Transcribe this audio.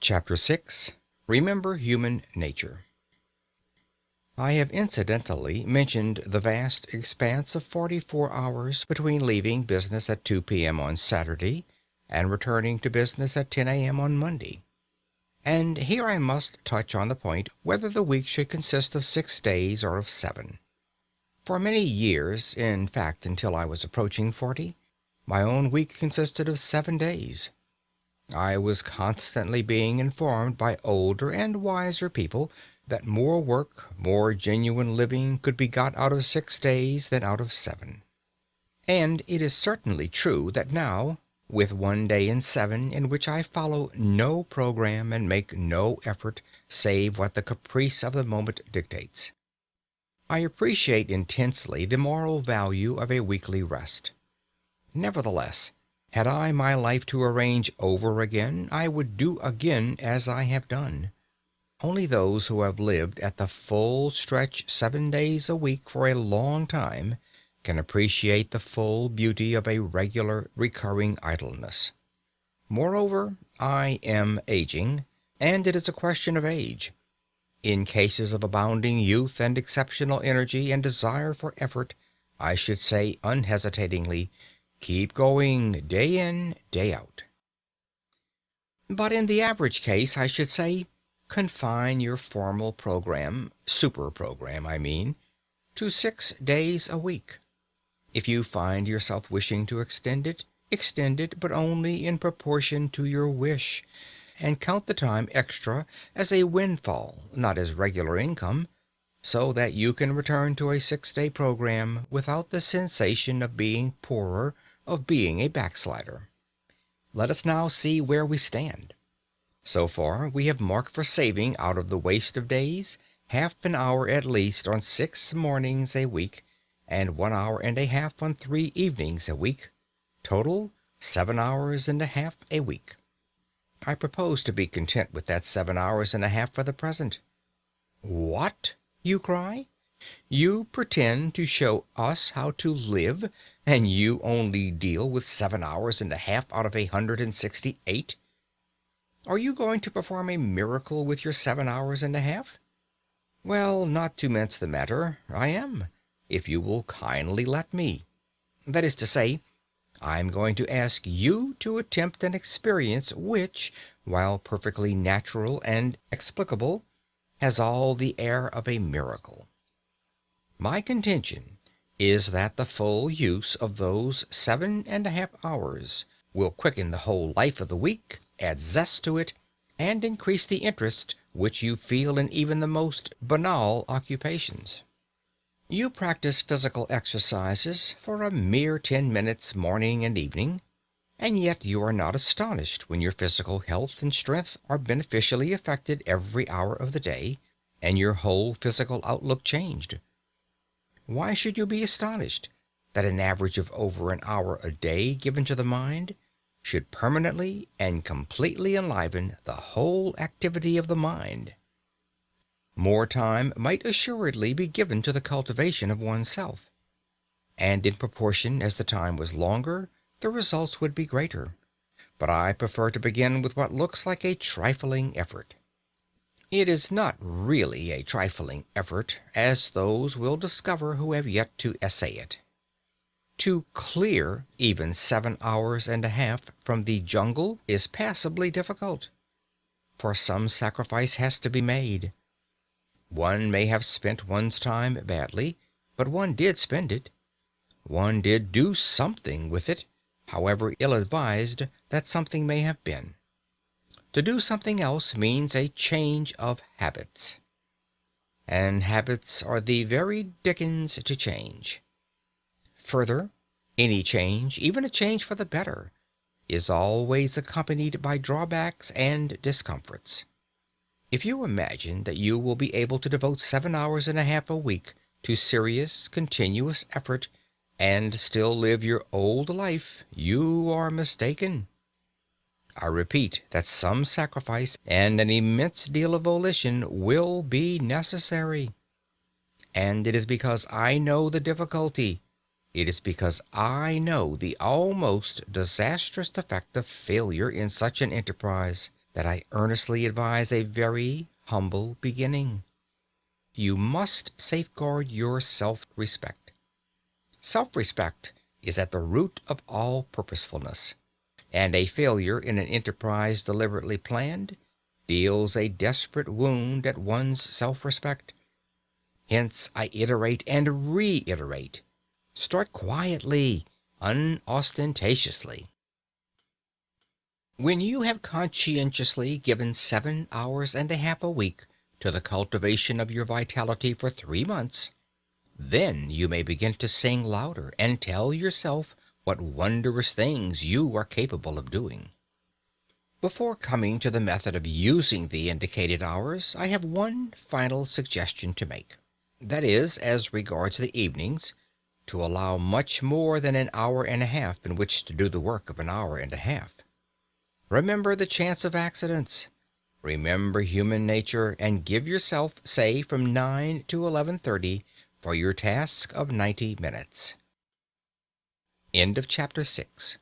Chapter 6. Remember Human Nature. I have incidentally mentioned the vast expanse of 44 hours between leaving business at 2 p.m. on Saturday and returning to business at 10 a.m. on Monday. And here I must touch on the point whether the week should consist of 6 days or of 7. For many years, in fact until I was approaching 40, my own week consisted of 7 days. I was constantly being informed by older and wiser people that more work, more genuine living could be got out of 6 days than out of 7. And it is certainly true that now, with 1 day in 7 in which I follow no program and make no effort save what the caprice of the moment dictates, I appreciate intensely the moral value of a weekly rest. Nevertheless, had I my life to arrange over again, I would do again as I have done. Only those who have lived at the full stretch 7 days a week for a long time can appreciate the full beauty of a regular, recurring idleness. Moreover, I am aging, and it is a question of age. In cases of abounding youth and exceptional energy and desire for effort, I should say unhesitatingly, keep going, day in, day out. But in the average case, I should say, confine your formal program, super program, I mean, to 6 days a week. If you find yourself wishing to extend it, but only in proportion to your wish, and count the time extra as a windfall, not as regular income, so that you can return to a 6-day program without the sensation of being poorer, of being a backslider. Let us now see where we stand. So far, we have marked for saving out of the waste of days half an hour at least on 6 mornings a week, and 1 hour and a half on 3 evenings a week. Total, 7 hours and a half a week. I propose to be content with that 7 hours and a half for the present. What? You cry. You pretend to show us how to live, and you only deal with 7 hours and a half out of 168? Are you going to perform a miracle with your 7 hours and a half? Well, not to mince the matter, I am, if you will kindly let me. That is to say, I'm going to ask you to attempt an experience which, while perfectly natural and explicable, has all the air of a miracle. My contention is that the full use of those 7.5 hours will quicken the whole life of the week, add zest to it, and increase the interest which you feel in even the most banal occupations. You practice physical exercises for a mere 10 minutes morning and evening, and yet you are not astonished when your physical health and strength are beneficially affected every hour of the day, and your whole physical outlook changed. Why should you be astonished that an average of over an hour a day given to the mind should permanently and completely enliven the whole activity of the mind? More time might assuredly be given to the cultivation of oneself, and in proportion as the time was longer, the results would be greater. But I prefer to begin with what looks like a trifling effort. It is not really a trifling effort, as those will discover who have yet to essay it. To clear even 7 hours and a half from the jungle is passably difficult, for some sacrifice has to be made. One may have spent one's time badly, but one did spend it. One did do something with it, however ill-advised that something may have been. To do something else means a change of habits. And habits are the very dickens to change. Further, any change, even a change for the better, is always accompanied by drawbacks and discomforts. If you imagine that you will be able to devote 7 hours and a half a week to serious, continuous effort, and still live your old life, you are mistaken. I repeat that some sacrifice and an immense deal of volition will be necessary. And it is because I know the difficulty, it is because I know the almost disastrous effect of failure in such an enterprise, that I earnestly advise a very humble beginning. You must safeguard your self-respect. Self-respect is at the root of all purposefulness, and a failure in an enterprise deliberately planned deals a desperate wound at one's self-respect. Hence I iterate and reiterate. Start quietly, unostentatiously. When you have conscientiously given 7 hours and a half a week to the cultivation of your vitality for 3 months, then you may begin to sing louder and tell yourself what wondrous things you are capable of doing. Before coming to the method of using the indicated hours, I have one final suggestion to make. That is, as regards the evenings, to allow much more than an hour and a half in which to do the work of an hour and a half. Remember the chance of accidents. Remember human nature, and give yourself, say, from 9 to 11:30 for your task of 90 minutes. End of chapter 6.